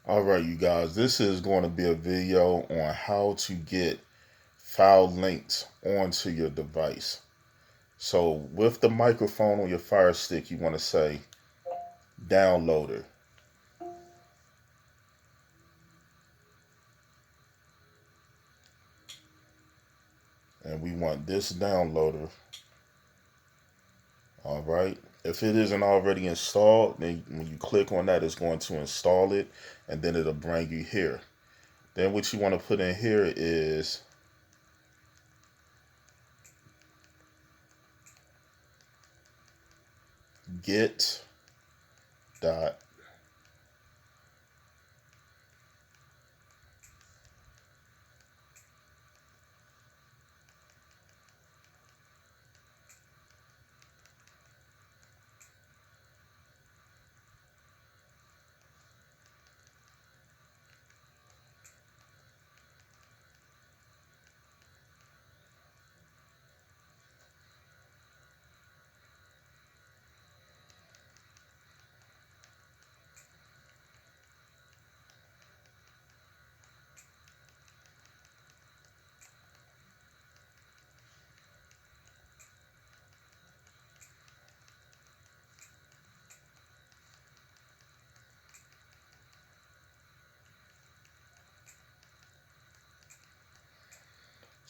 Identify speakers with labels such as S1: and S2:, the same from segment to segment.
S1: All right, you guys, this is going to be a video on how to get file links onto your device. So with the microphone on your Fire Stick, you want to say downloader. And we want this downloader. All right. If it isn't already installed, then when you click on that, it's going to install it, and then it'll bring you here. Then what you want to put in here is get dot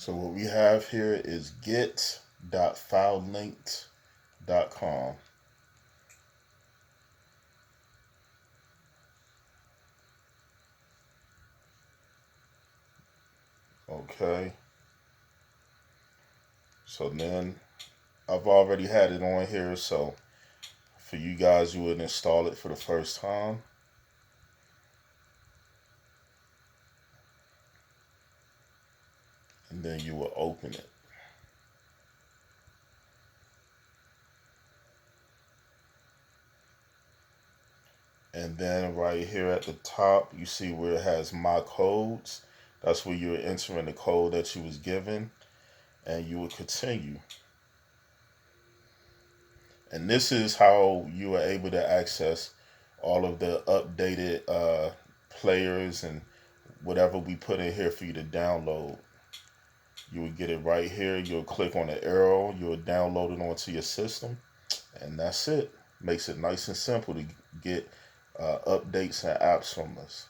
S1: So what we have here is get.filelinked.com. Okay. So then I've already had it on here. So for you guys, you would install it for the first time. And then you will open it. And then right here at the top, you see where it has my codes. That's where you're entering the code that you was given. And you will continue. And this is how you are able to access all of the updated players and whatever we put in here for you to download. You would get it right here. You'll click on the arrow. You'll download it onto your system. And that's it. Makes it nice and simple to get updates and apps from us.